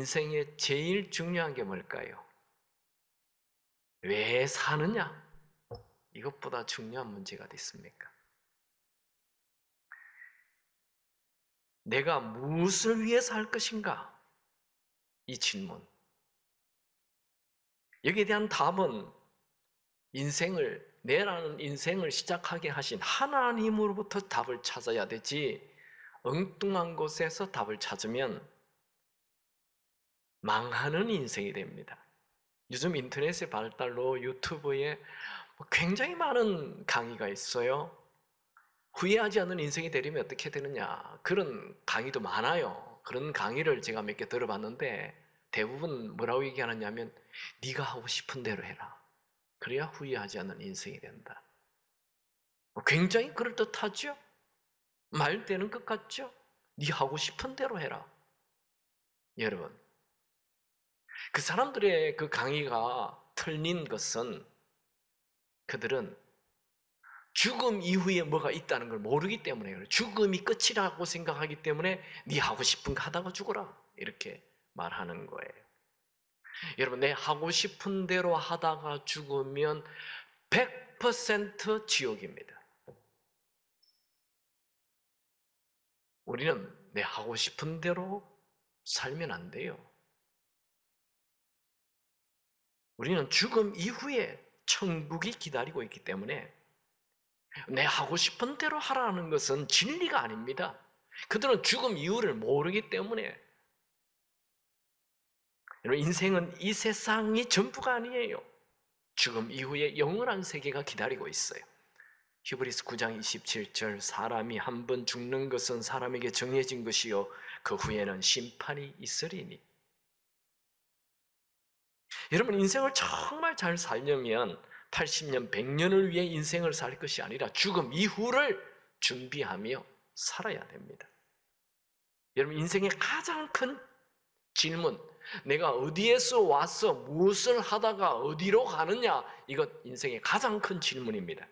인생에 제일 중요한 게 뭘까요? 왜 사느냐? 이것보다 중요한 문제가 있습니까? 내가 무엇을 위해서 할 것인가? 이 질문. 여기에 대한 답은 내라는 인생을 시작하게 하신 하나님으로부터 답을 찾아야 되지, 엉뚱한 곳에서 답을 찾으면 망하는 인생이 됩니다. 요즘 인터넷의 발달로 유튜브에 굉장히 많은 강의가 있어요. 후회하지 않는 인생이 되려면 어떻게 되느냐, 그런 강의도 많아요. 그런 강의를 제가 몇 개 들어봤는데 대부분 뭐라고 얘기하느냐면 네가 하고 싶은 대로 해라. 그래야 후회하지 않는 인생이 된다. 굉장히 그럴듯하죠? 말 되는 것 같죠? 네 하고 싶은 대로 해라. 여러분, 그 사람들의 그 강의가 틀린 것은 그들은 죽음 이후에 뭐가 있다는 걸 모르기 때문에 그래요. 죽음이 끝이라고 생각하기 때문에 네 하고 싶은 거 하다가 죽어라, 이렇게 말하는 거예요. 여러분, 내 하고 싶은 대로 하다가 죽으면 100% 지옥입니다. 우리는 내 하고 싶은 대로 살면 안 돼요. 우리는 죽음 이후에 천국이 기다리고 있기 때문에 내 하고 싶은 대로 하라는 것은 진리가 아닙니다. 그들은 죽음 이유를 모르기 때문에. 여러분, 인생은 이 세상이 전부가 아니에요. 죽음 이후에 영원한 세계가 기다리고 있어요. 히브리서 9장 27절, 사람이 한 번 죽는 것은 사람에게 정해진 것이요 그 후에는 심판이 있으리니. 여러분, 인생을 정말 잘 살려면 80년, 100년을 위해 인생을 살 것이 아니라 죽음 이후를 준비하며 살아야 됩니다. 여러분, 인생의 가장 큰 질문, 내가 어디에서 와서 무엇을 하다가 어디로 가느냐, 이것 인생의 가장 큰 질문입니다.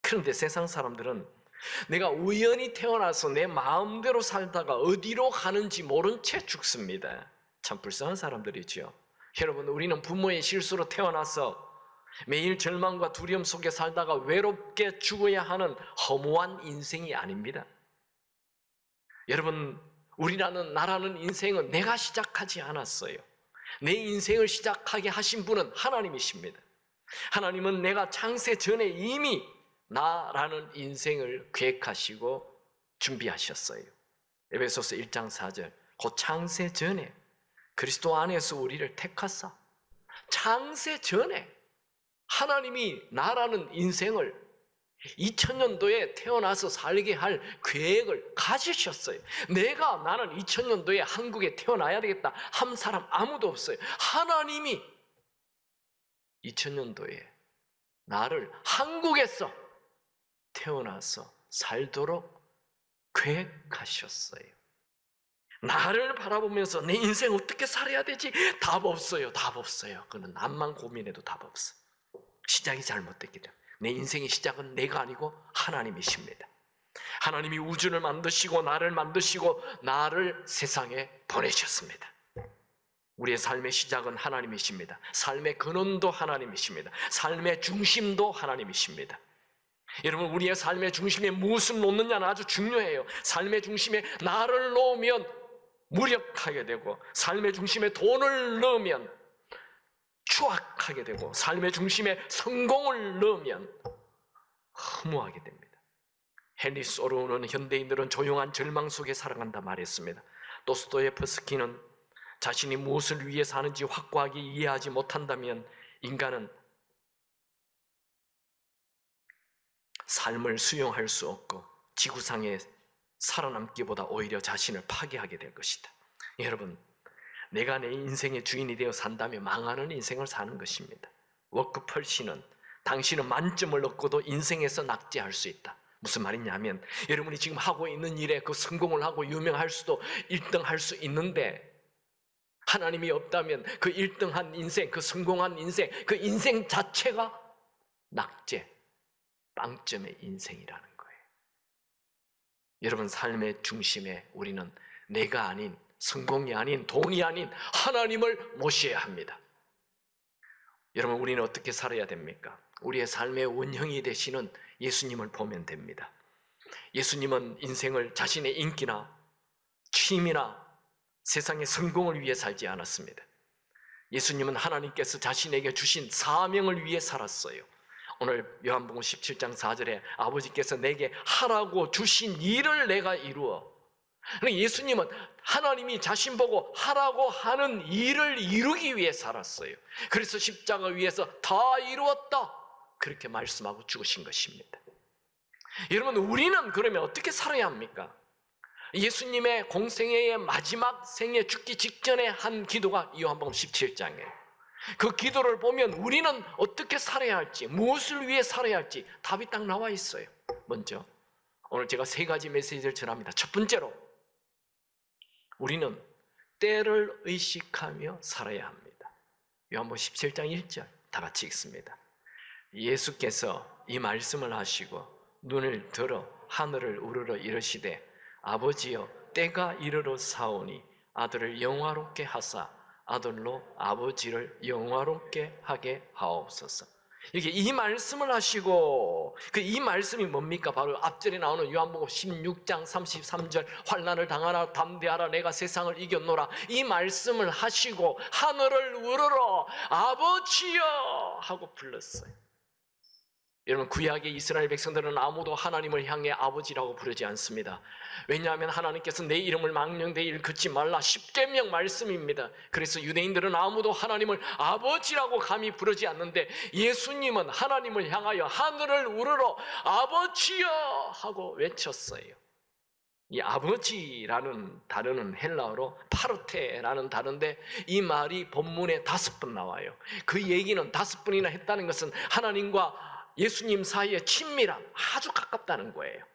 그런데 세상 사람들은 내가 우연히 태어나서 내 마음대로 살다가 어디로 가는지 모른 채 죽습니다. 참 불쌍한 사람들이죠. 여러분, 우리는 부모의 실수로 태어나서 매일 절망과 두려움 속에 살다가 외롭게 죽어야 하는 허무한 인생이 아닙니다. 여러분, 나라는 인생은 내가 시작하지 않았어요. 내 인생을 시작하게 하신 분은 하나님이십니다. 하나님은 내가 창세 전에 이미 나라는 인생을 계획하시고 준비하셨어요. 에베소서 1장 4절, 곧 창세 전에 그리스도 안에서 우리를 택하사, 창세 전에 하나님이 나라는 인생을 2000년도에 태어나서 살게 할 계획을 가지셨어요. 나는 2000년도에 한국에 태어나야 되겠다 한 사람 아무도 없어요. 하나님이 2000년도에 나를 한국에서 태어나서 살도록 계획하셨어요. 나를 바라보면서 내 인생 어떻게 살아야 되지? 답 없어요. 답 없어요. 그는 남만 고민해도 답 없어. 시작이 잘못됐기 때문에. 내 인생의 시작은 내가 아니고 하나님이십니다. 하나님이 우주를 만드시고 나를 만드시고 나를 세상에 보내셨습니다. 우리의 삶의 시작은 하나님이십니다. 삶의 근원도 하나님이십니다. 삶의 중심도 하나님이십니다. 여러분, 우리의 삶의 중심에 무엇을 놓느냐는 아주 중요해요. 삶의 중심에 나를 놓으면 무력하게 되고, 삶의 중심에 돈을 넣으면 추악하게 되고, 삶의 중심에 성공을 넣으면 허무하게 됩니다. 헨리 소로는 현대인들은 조용한 절망 속에 살아간다 말했습니다. 도스토예프스키는 자신이 무엇을 위해 사는지 확고하게 이해하지 못한다면 인간은 삶을 수용할 수 없고 지구상에 살아남기보다 오히려 자신을 파괴하게 될 것이다. 여러분, 내가 내 인생의 주인이 되어 산다면 망하는 인생을 사는 것입니다. 워크펄시는 당신은 만점을 얻고도 인생에서 낙제할 수 있다. 무슨 말이냐면, 여러분이 지금 하고 있는 일에 그 성공을 하고 유명할 수도 1등 할 수 있는데, 하나님이 없다면 그 1등한 인생, 그 성공한 인생, 그 인생 자체가 낙제, 빵점의 인생이라는 거예요. 여러분, 삶의 중심에 우리는 내가 아닌 성공이 아닌, 돈이 아닌 하나님을 모셔야 합니다. 여러분, 우리는 어떻게 살아야 됩니까? 우리의 삶의 원형이 되시는 예수님을 보면 됩니다. 예수님은 인생을 자신의 인기나 취미나 세상의 성공을 위해 살지 않았습니다. 예수님은 하나님께서 자신에게 주신 사명을 위해 살았어요. 오늘 요한복음 17장 4절에 아버지께서 내게 하라고 주신 일을 내가 이루어. 예수님은 하나님이 자신 보고 하라고 하는 일을 이루기 위해 살았어요. 그래서 십자가 위에서 다 이루었다 그렇게 말씀하고 죽으신 것입니다. 여러분, 우리는 그러면 어떻게 살아야 합니까? 예수님의 공생애의 마지막 생애 죽기 직전에 한 기도가 요한복음 17장이에요. 그 기도를 보면 우리는 어떻게 살아야 할지, 무엇을 위해 살아야 할지 답이 딱 나와 있어요. 먼저 오늘 제가 3가지 메시지를 전합니다. 첫 번째로, 우리는 때를 의식하며 살아야 합니다. 요한복음 17장 1절 다 같이 읽습니다. 예수께서 이 말씀을 하시고 눈을 들어 하늘을 우러러 이르시되 아버지여 때가 이르러 사오니 아들을 영화롭게 하사 아들로 아버지를 영화롭게 하게 하옵소서. 이렇게 이 말씀을 하시고, 이 말씀이 뭡니까? 바로 앞절에 나오는 요한복음 16장 33절 환난을 당하라 담대하라 내가 세상을 이겼노라, 이 말씀을 하시고 하늘을 우러러 아버지여 하고 불렀어요. 여러분, 구약의 이스라엘 백성들은 아무도 하나님을 향해 아버지라고 부르지 않습니다. 왜냐하면 하나님께서 내 이름을 망령되이 일컫지 말라 10계명 말씀입니다. 그래서 유대인들은 아무도 하나님을 아버지라고 감히 부르지 않는데, 예수님은 하나님을 향하여 하늘을 우러러 아버지여 하고 외쳤어요. 이 아버지라는 단어는 헬라어로 파르테라는 단어인데, 이 말이 본문에 5번 나와요. 그 얘기는 5번이나 했다는 것은 하나님과 예수님 사이의 친밀함, 아주 가깝다는 거예요.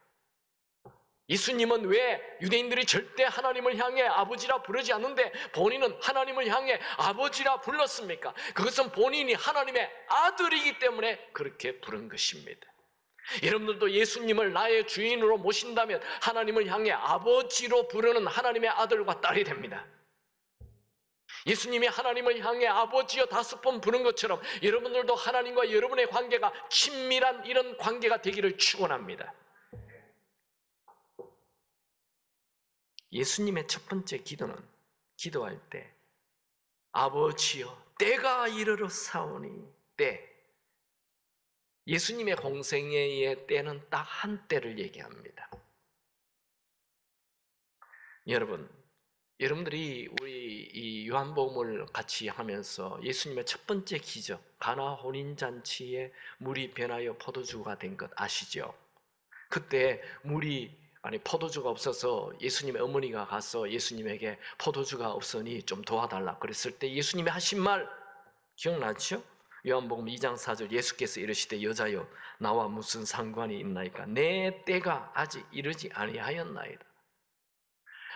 예수님은 왜 유대인들이 절대 하나님을 향해 아버지라 부르지 않는데 본인은 하나님을 향해 아버지라 불렀습니까? 그것은 본인이 하나님의 아들이기 때문에 그렇게 부른 것입니다. 여러분들도 예수님을 나의 주인으로 모신다면 하나님을 향해 아버지로 부르는 하나님의 아들과 딸이 됩니다. 예수님이 하나님을 향해 아버지여 5번 부른 것처럼 여러분들도 하나님과 여러분의 관계가 친밀한 이런 관계가 되기를 축원합니다. 예수님의 첫 번째 기도는, 기도할 때 아버지여 때가 이르러 사오니, 때, 예수님의 공생애의 때는 딱 한 때를 얘기합니다. 여러분들이 우리 이 요한복음을 같이 하면서 예수님의 첫 번째 기적, 가나 혼인잔치에 물이 변하여 포도주가 된 것 아시죠? 그때 포도주가 없어서 예수님의 어머니가 가서 예수님에게 포도주가 없으니 좀 도와달라 그랬을 때 예수님이 하신 말 기억나죠? 요한복음 2장 4절 예수께서 이르시되 여자여 나와 무슨 상관이 있나이까? 내 때가 아직 이르지 아니하였나이다.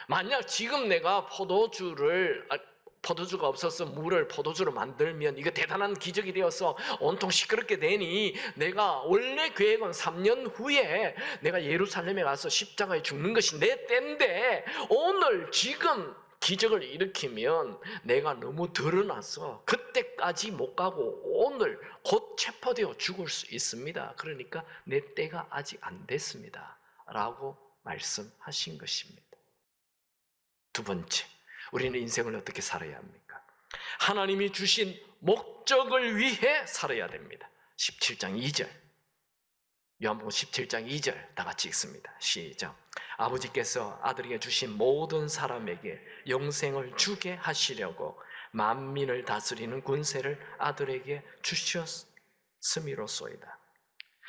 만약 지금 내가 포도주가 없어서 물을 포도주로 만들면 이거 대단한 기적이 되어서 온통 시끄럽게 되니, 내가 원래 계획은 3년 후에 내가 예루살렘에 가서 십자가에 죽는 것이 내 때인데 오늘 지금 기적을 일으키면 내가 너무 드러나서 그때까지 못 가고 오늘 곧 체포되어 죽을 수 있습니다. 그러니까 내 때가 아직 안 됐습니다 라고 말씀하신 것입니다. 두 번째, 우리는 인생을 어떻게 살아야 합니까? 하나님이 주신 목적을 위해 살아야 됩니다. 17장 2절, 요한복음 17장 2절 다 같이 읽습니다. 시작. 아버지께서 아들에게 주신 모든 사람에게 영생을 주게 하시려고 만민을 다스리는 군세를 아들에게 주셨음이로소이다.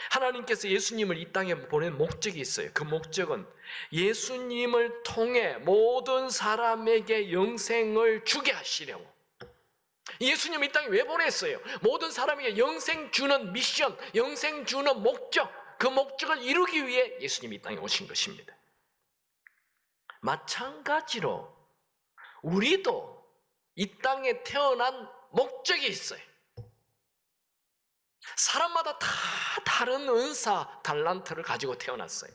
하나님께서 예수님을 이 땅에 보낸 목적이 있어요. 그 목적은 예수님을 통해 모든 사람에게 영생을 주게 하시려고. 예수님을 이 땅에 왜 보냈어요? 모든 사람에게 영생 주는 미션, 영생 주는 목적, 그 목적을 이루기 위해 예수님이 이 땅에 오신 것입니다. 마찬가지로 우리도 이 땅에 태어난 목적이 있어요. 사람마다 다 다른 은사, 달란트를 가지고 태어났어요.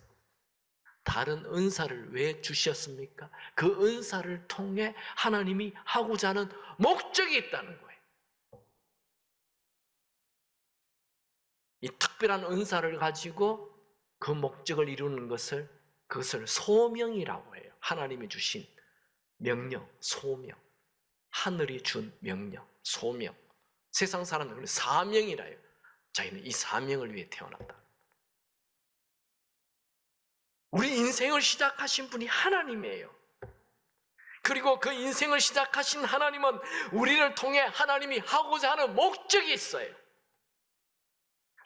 다른 은사를 왜 주셨습니까? 그 은사를 통해 하나님이 하고자 하는 목적이 있다는 거예요. 이 특별한 은사를 가지고 그 목적을 이루는 그것을 소명이라고 해요. 하나님이 주신 명령, 소명. 하늘이 준 명령, 소명. 세상 사람들은 사명이라 해요. 자기는 이 사명을 위해 태어났다. 우리 인생을 시작하신 분이 하나님이에요. 그리고 그 인생을 시작하신 하나님은 우리를 통해 하나님이 하고자 하는 목적이 있어요.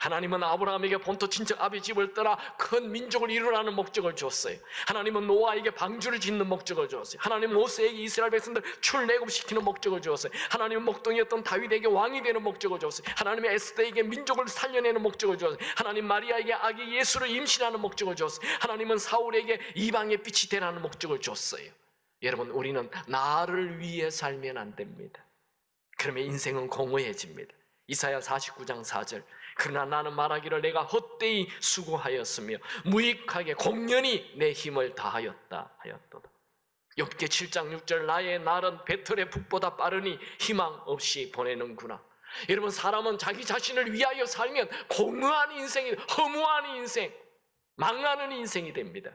하나님은 아브라함에게 본토 친척 아비 집을 떠나 큰 민족을 이루라는 목적을 주었어요. 하나님은 노아에게 방주를 짓는 목적을 주었어요. 하나님은 모세에게 이스라엘 백성들 출애굽시키는 목적을 주었어요. 하나님은 목동이었던 다윗에게 왕이 되는 목적을 주었어요. 하나님은 에스더에게 민족을 살려내는 목적을 주었어요. 하나님 마리아에게 아기 예수를 임신하는 목적을 주었어요. 하나님은 사울에게 이방의 빛이 되라는 목적을 주었어요. 여러분, 우리는 나를 위해 살면 안 됩니다. 그러면 인생은 공허해집니다. 이사야 49장 4절. 그러나 나는 말하기를 내가 헛되이 수고하였으며 무익하게 공연히 내 힘을 다하였다 하였도다. 욥기 7장 6절. 나의 날은 배틀의 북보다 빠르니 희망 없이 보내는구나. 여러분, 사람은 자기 자신을 위하여 살면 공허한 인생이, 허무한 인생, 망하는 인생이 됩니다.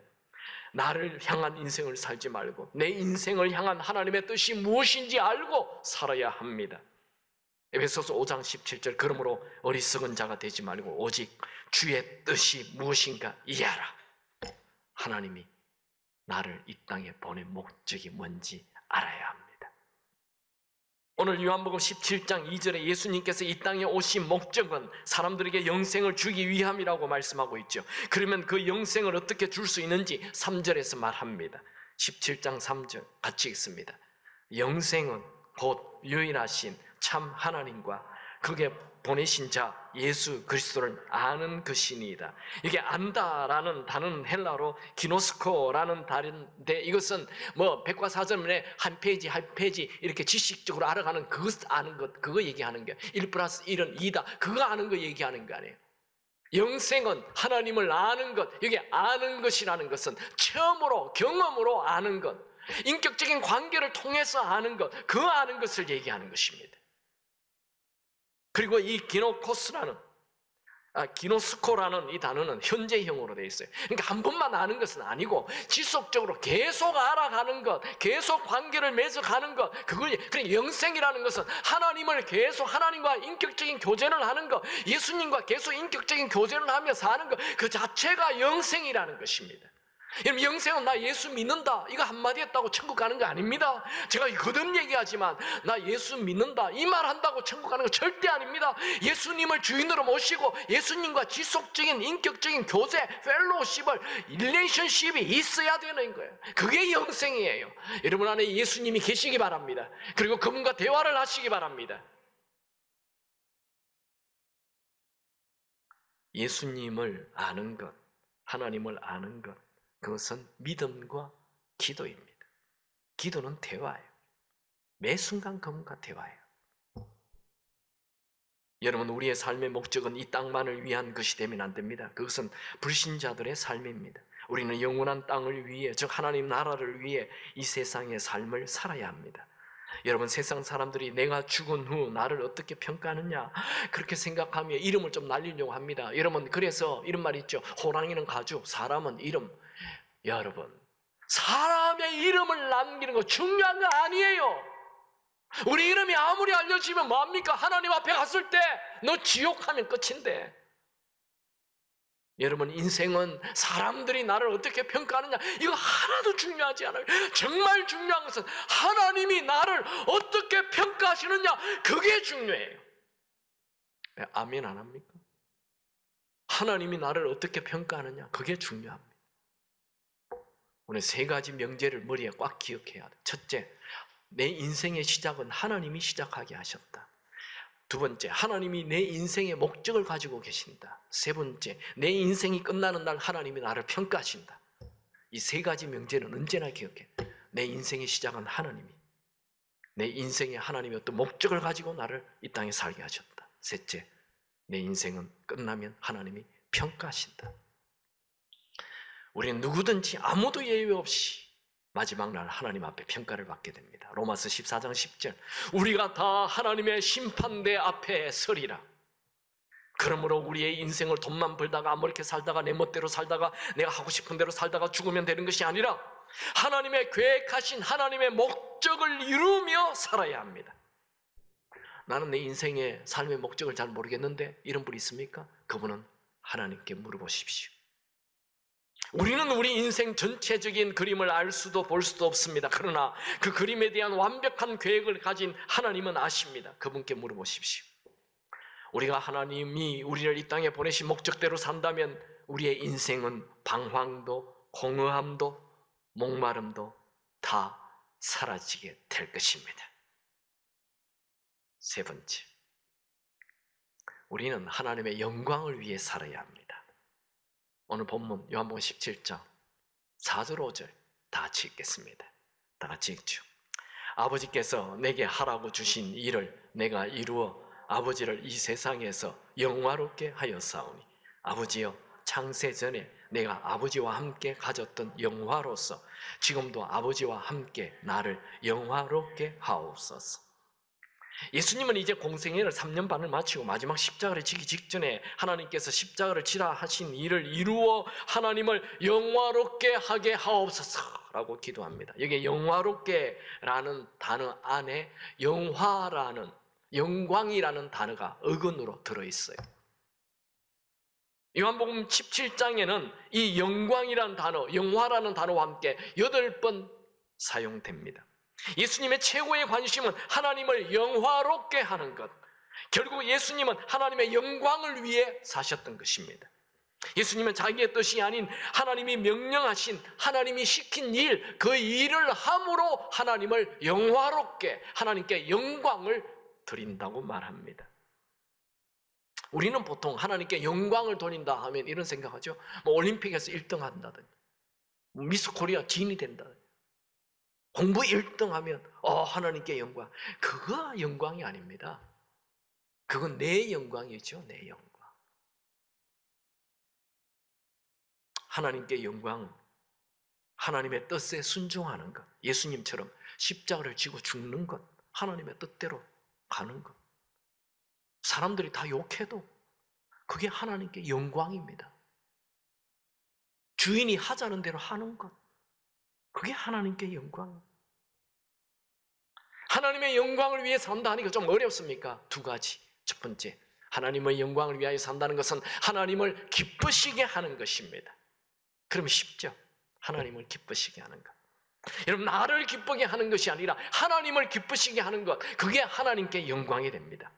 나를 향한 인생을 살지 말고 내 인생을 향한 하나님의 뜻이 무엇인지 알고 살아야 합니다. 에베소서 5장 17절. 그러므로 어리석은 자가 되지 말고 오직 주의 뜻이 무엇인가 이해하라. 하나님이 나를 이 땅에 보낸 목적이 뭔지 알아야 합니다. 오늘 요한복음 17장 2절에 예수님께서 이 땅에 오신 목적은 사람들에게 영생을 주기 위함이라고 말씀하고 있죠. 그러면 그 영생을 어떻게 줄 수 있는지 3절에서 말합니다. 17장 3절 같이 읽습니다. 영생은 곧 유일하신 참 하나님과 그게 보내신 자 예수 그리스도를 아는 것이니이다. 이게 안다라는 단어는 헬라로 기노스코라는 단어인데, 이것은 뭐 백과사전에 한 페이지 한 페이지 이렇게 지식적으로 알아가는 그것 아는 것, 그거 얘기하는 게 1+1은 2다, 그거 아는 거 얘기하는 거 아니에요. 영생은 하나님을 아는 것. 여기 아는 것이라는 것은 처음으로 경험으로 아는 것, 인격적인 관계를 통해서 아는 것, 그 아는 것을 얘기하는 것입니다. 그리고 이 기노스코라는 이 단어는 현재형으로 되어 있어요. 그러니까 한 번만 아는 것은 아니고 지속적으로 계속 알아가는 것, 계속 관계를 맺어가는 것, 그러니까 영생이라는 것은 하나님을 계속, 하나님과 인격적인 교제를 하는 것, 예수님과 계속 인격적인 교제를 하며 사는 것, 그 자체가 영생이라는 것입니다. 여러분, 영생은 나 예수 믿는다 이거 한마디 했다고 천국 가는 거 아닙니다. 제가 거듭 얘기하지만 나 예수 믿는다 이 말 한다고 천국 가는 거 절대 아닙니다. 예수님을 주인으로 모시고 예수님과 지속적인 인격적인 교제, 펠로우십을, 릴레이션십이 있어야 되는 거예요. 그게 영생이에요. 여러분 안에 예수님이 계시기 바랍니다. 그리고 그분과 대화를 하시기 바랍니다. 예수님을 아는 것, 하나님을 아는 것, 그것은 믿음과 기도입니다. 기도는 대화예요. 매 순간 그분과 대화예요. 여러분, 우리의 삶의 목적은 이 땅만을 위한 것이 되면 안 됩니다. 그것은 불신자들의 삶입니다. 우리는 영원한 땅을 위해, 즉 하나님 나라를 위해 이 세상의 삶을 살아야 합니다. 여러분, 세상 사람들이 내가 죽은 후 나를 어떻게 평가하느냐 그렇게 생각하며 이름을 좀 날리려고 합니다. 여러분, 그래서 이런 말이 있죠. 호랑이는 가죽, 사람은 이름. 여러분, 사람의 이름을 남기는 거 중요한 거 아니에요. 우리 이름이 아무리 알려지면 뭐합니까? 하나님 앞에 갔을 때 너 지옥 하면 끝인데. 여러분, 인생은 사람들이 나를 어떻게 평가하느냐 이거 하나도 중요하지 않아요. 정말 중요한 것은 하나님이 나를 어떻게 평가하시느냐, 그게 중요해요. 아멘 안 합니까? 하나님이 나를 어떻게 평가하느냐 그게 중요합니다. 오늘 3가지 명제를 머리에 꽉 기억해야 돼. 첫째, 내 인생의 시작은 하나님이 시작하게 하셨다. 2번째, 하나님이 내 인생의 목적을 가지고 계신다. 3번째, 내 인생이 끝나는 날 하나님이 나를 평가하신다. 이 3가지 명제는 언제나 기억해. 내 인생의 시작은 하나님이, 내 인생에 하나님이 어떤 목적을 가지고 나를 이 땅에 살게 하셨다. 셋째, 내 인생은 끝나면 하나님이 평가하신다. 우리는 누구든지 아무도 예외 없이 마지막 날 하나님 앞에 평가를 받게 됩니다. 로마서 14장 10절 우리가 다 하나님의 심판대 앞에 서리라. 그러므로 우리의 인생을 돈만 벌다가 아무렇게 살다가 내 멋대로 살다가 내가 하고 싶은 대로 살다가 죽으면 되는 것이 아니라 하나님의 계획하신 하나님의 목적을 이루며 살아야 합니다. 나는 내 인생의 삶의 목적을 잘 모르겠는데 이런 분 있습니까? 그분은 하나님께 물어보십시오. 우리는 우리 인생 전체적인 그림을 알 수도 볼 수도 없습니다. 그러나 그 그림에 대한 완벽한 계획을 가진 하나님은 아십니다. 그분께 물어보십시오. 우리가 하나님이 우리를 이 땅에 보내신 목적대로 산다면 우리의 인생은 방황도 공허함도 목마름도 다 사라지게 될 것입니다. 세 번째, 우리는 하나님의 영광을 위해 살아야 합니다. 오늘 본문 요한복음 17장 4절 5절 다 같이 읽겠습니다. 다 같이 읽죠. 아버지께서 내게 하라고 주신 일을 내가 이루어 아버지를 이 세상에서 영화롭게 하였사오니 아버지여 창세 전에 내가 아버지와 함께 가졌던 영화로서 지금도 아버지와 함께 나를 영화롭게 하옵소서. 예수님은 이제 공생애를 3년 반을 마치고 마지막 십자가를 지기 직전에 하나님께서 십자가를 지라 하신 일을 이루어 하나님을 영화롭게 하게 하옵소서라고 기도합니다. 여기 영화롭게라는 단어 안에 영화라는 영광이라는 단어가 어근으로 들어있어요. 요한복음 17장에는 이 영광이라는 단어, 영화라는 단어와 함께 8번 사용됩니다. 예수님의 최고의 관심은 하나님을 영화롭게 하는 것. 결국 예수님은 하나님의 영광을 위해 사셨던 것입니다. 예수님은 자기의 뜻이 아닌 하나님이 명령하신, 하나님이 시킨 일, 그 일을 함으로 하나님을 영화롭게, 하나님께 영광을 드린다고 말합니다. 우리는 보통 하나님께 영광을 돌린다 하면 이런 생각하죠. 올림픽에서 1등 한다든지, 미스 코리아 진이 된다든지, 공부 1등 하면 하나님께 영광. 그거 영광이 아닙니다. 그건 내 영광이죠. 내 영광. 하나님께 영광은 하나님의 뜻에 순종하는 것, 예수님처럼 십자가를 지고 죽는 것, 하나님의 뜻대로 가는 것. 사람들이 다 욕해도 그게 하나님께 영광입니다. 주인이 하자는 대로 하는 것, 그게 하나님께 영광. 하나님의 영광을 위해 산다 하니까 좀 어렵습니까? 2가지. 첫 번째, 하나님의 영광을 위하여 산다는 것은 하나님을 기쁘시게 하는 것입니다. 그러면 쉽죠? 하나님을 기쁘시게 하는 것. 여러분, 나를 기쁘게 하는 것이 아니라 하나님을 기쁘시게 하는 것, 그게 하나님께 영광이 됩니다.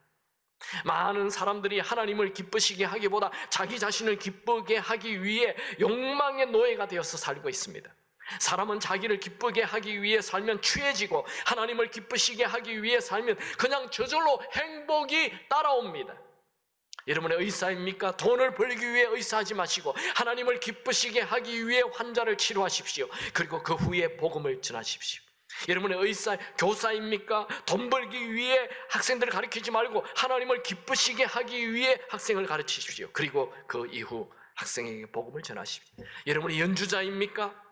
많은 사람들이 하나님을 기쁘시게 하기보다 자기 자신을 기쁘게 하기 위해 욕망의 노예가 되어서 살고 있습니다. 사람은 자기를 기쁘게 하기 위해 살면 취해지고 하나님을 기쁘시게 하기 위해 살면 그냥 저절로 행복이 따라옵니다. 여러분의 의사입니까? 돈을 벌기 위해 의사하지 마시고 하나님을 기쁘시게 하기 위해 환자를 치료하십시오. 그리고 그 후에 복음을 전하십시오. 여러분의 의사, 교사입니까? 돈 벌기 위해 학생들을 가르치지 말고 하나님을 기쁘시게 하기 위해 학생을 가르치십시오. 그리고 그 이후 학생에게 복음을 전하십시오. 여러분의 연주자입니까?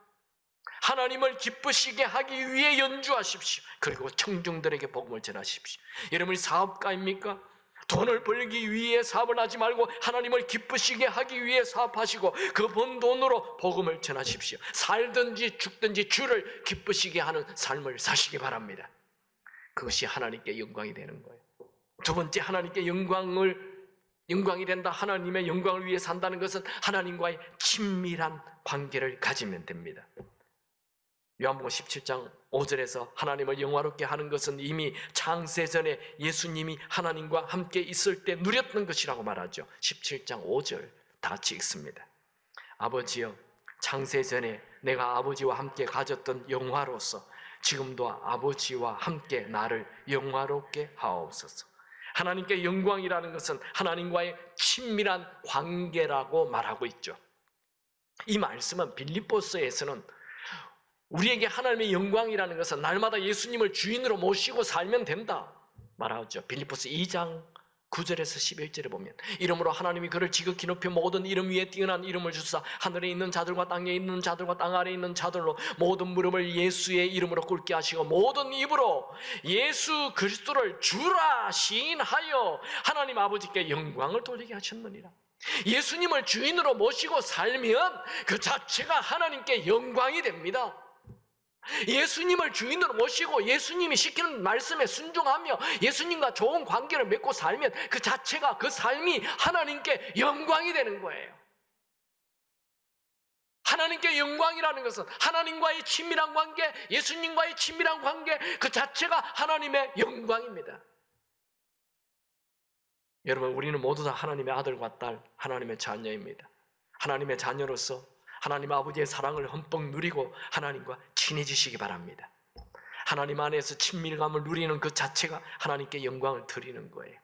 하나님을 기쁘시게 하기 위해 연주하십시오. 그리고 청중들에게 복음을 전하십시오. 여러분이 사업가입니까? 돈을 벌기 위해 사업을 하지 말고 하나님을 기쁘시게 하기 위해 사업하시고 그 번 돈으로 복음을 전하십시오. 살든지 죽든지 주를 기쁘시게 하는 삶을 사시기 바랍니다. 그것이 하나님께 영광이 되는 거예요. 2번째, 하나님께 영광이 된다. 하나님의 영광을 위해 산다는 것은 하나님과의 친밀한 관계를 가지면 됩니다. 요한복음 17장 5절에서 하나님을 영화롭게 하는 것은 이미 창세전에 예수님이 하나님과 함께 있을 때 누렸던 것이라고 말하죠. 17장 5절 다 같이 읽습니다. 아버지여, 창세전에 내가 아버지와 함께 가졌던 영화로서 지금도 아버지와 함께 나를 영화롭게 하옵소서. 하나님께 영광이라는 것은 하나님과의 친밀한 관계라고 말하고 있죠. 이 말씀은 빌립보서에서는 우리에게 하나님의 영광이라는 것은 날마다 예수님을 주인으로 모시고 살면 된다 말하죠. 빌립보서 2장 9절에서 11절에 보면 이름으로 하나님이 그를 지극히 높여 모든 이름 위에 뛰어난 이름을 주사 하늘에 있는 자들과 땅에 있는 자들과 땅 아래에 있는 자들로 모든 무릎을 예수의 이름으로 꿇게 하시고 모든 입으로 예수 그리스도를 주라 시인하여 하나님 아버지께 영광을 돌리게 하셨느니라. 예수님을 주인으로 모시고 살면 그 자체가 하나님께 영광이 됩니다. 예수님을 주인으로 모시고 예수님이 시키는 말씀에 순종하며 예수님과 좋은 관계를 맺고 살면 그 자체가, 그 삶이 하나님께 영광이 되는 거예요. 하나님께 영광이라는 것은 하나님과의 친밀한 관계, 예수님과의 친밀한 관계, 그 자체가 하나님의 영광입니다. 여러분, 우리는 모두 다 하나님의 아들과 딸, 하나님의 자녀입니다. 하나님의 자녀로서 하나님 아버지의 사랑을 흠뻑 누리고 하나님과 친해지시기 바랍니다. 하나님 안에서 친밀감을 누리는 그 자체가 하나님께 영광을 드리는 거예요.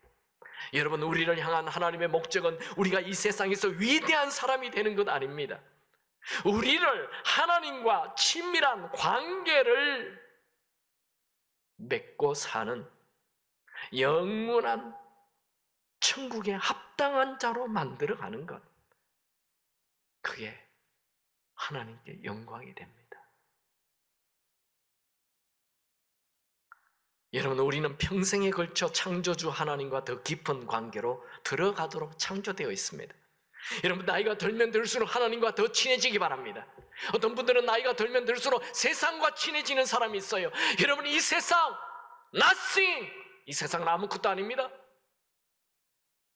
여러분, 우리를 향한 하나님의 목적은 우리가 이 세상에서 위대한 사람이 되는 것 아닙니다. 우리를 하나님과 친밀한 관계를 맺고 사는 영원한 천국에 합당한 자로 만들어가는 것, 그게 하나님께 영광이 됩니다. 여러분, 우리는 평생에 걸쳐 창조주 하나님과 더 깊은 관계로 들어가도록 창조되어 있습니다. 여러분, 나이가 들면 들수록 하나님과 더 친해지기 바랍니다. 어떤 분들은 나이가 들면 들수록 세상과 친해지는 사람이 있어요. 여러분, 이 세상 nothing, 이 세상은 아무것도 아닙니다.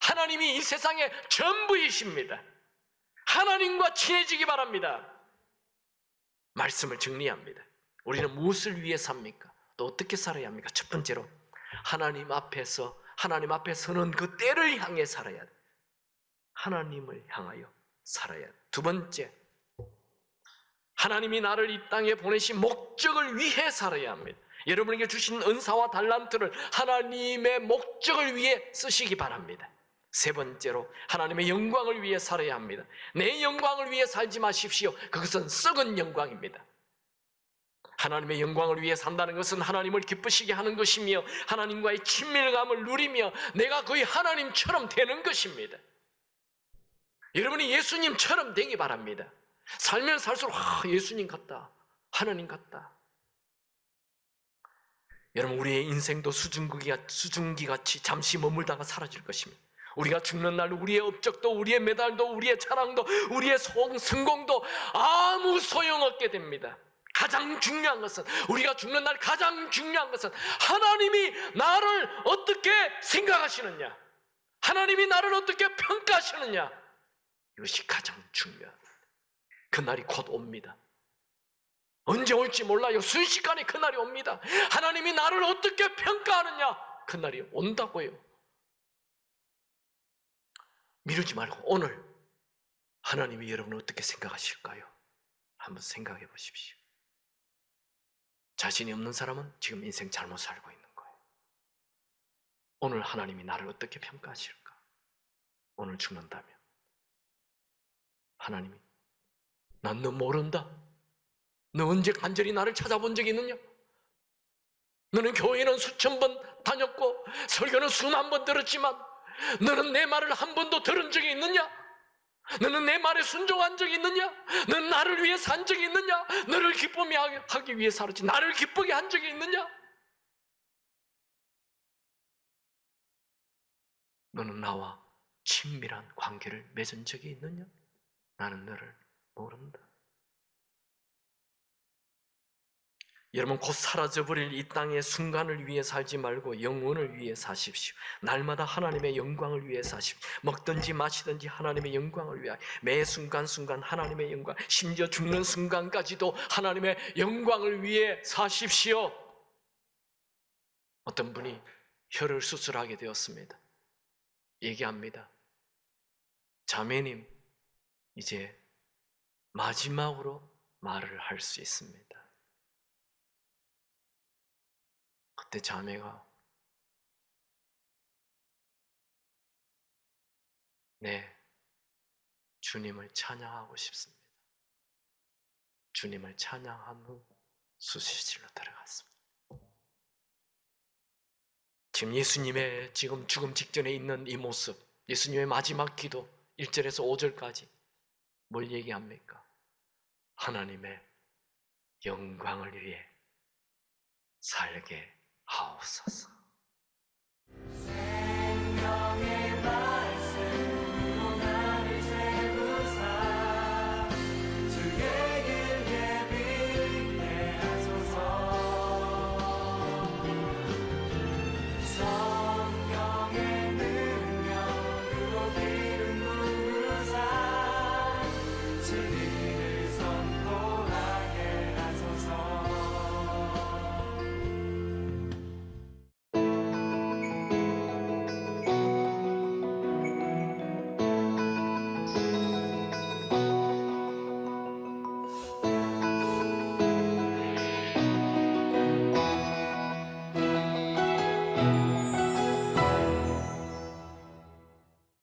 하나님이 이 세상의 전부이십니다. 하나님과 친해지기 바랍니다. 말씀을 정리합니다. 우리는 무엇을 위해 삽니까? 또 어떻게 살아야 합니까? 첫 번째로 하나님 앞에 서는 그 때를 향해 살아야 돼. 하나님을 향하여 살아야 돼. 두 번째, 하나님이 나를 이 땅에 보내신 목적을 위해 살아야 합니다. 여러분에게 주신 은사와 달란트를 하나님의 목적을 위해 쓰시기 바랍니다. 세 번째로 하나님의 영광을 위해 살아야 합니다. 내 영광을 위해 살지 마십시오. 그것은 썩은 영광입니다. 하나님의 영광을 위해 산다는 것은 하나님을 기쁘시게 하는 것이며 하나님과의 친밀감을 누리며 내가 거의 하나님처럼 되는 것입니다. 여러분이 예수님처럼 되기 바랍니다. 살면 살수록 예수님 같다, 하나님 같다. 여러분, 우리의 인생도 수증기같이 잠시 머물다가 사라질 것입니다. 우리가 죽는 날 우리의 업적도, 우리의 메달도, 우리의 자랑도, 우리의 성공도 아무 소용없게 됩니다. 가장 중요한 것은, 우리가 죽는 날 가장 중요한 것은 하나님이 나를 어떻게 생각하시느냐, 하나님이 나를 어떻게 평가하시느냐, 이것이 가장 중요합니다. 그날이 곧 옵니다. 언제 올지 몰라요. 순식간에 그날이 옵니다. 하나님이 나를 어떻게 평가하느냐, 그날이 온다고요. 미루지 말고 오늘 하나님이 여러분을 어떻게 생각하실까요? 한번 생각해 보십시오. 자신이 없는 사람은 지금 인생 잘못 살고 있는 거예요. 오늘 하나님이 나를 어떻게 평가하실까? 오늘 죽는다면 하나님이, 난 너 모른다. 너 언제 간절히 나를 찾아본 적이 있느냐? 너는 교회는 수천 번 다녔고 설교는 수만 번 들었지만 너는 내 말을 한 번도 들은 적이 있느냐? 너는 내 말에 순종한 적이 있느냐? 너는 나를 위해 산 적이 있느냐? 너를 기쁘게 하기 위해 살았지 나를 기쁘게 한 적이 있느냐? 너는 나와 친밀한 관계를 맺은 적이 있느냐? 나는 너를 모른다. 여러분, 곧 사라져버릴 이 땅의 순간을 위해 살지 말고 영원을 위해 사십시오. 날마다 하나님의 영광을 위해 사십시오. 먹든지 마시든지 하나님의 영광을 위하여 매 순간순간 하나님의 영광, 심지어 죽는 순간까지도 하나님의 영광을 위해 사십시오. 어떤 분이 혀를 수술하게 되었습니다. 얘기합니다. 자매님, 이제 마지막으로 말을 할 수 있습니다. 그때 자매가, 네, 주님을 찬양하고 싶습니다. 주님을 찬양한 후 수술실로 들어갔습니다. 지금 예수님의 지금 죽음 직전에 있는 이 모습, 예수님의 마지막 기도 1절에서 5절까지 뭘 얘기합니까? 하나님의 영광을 위해 살게 하옵소서.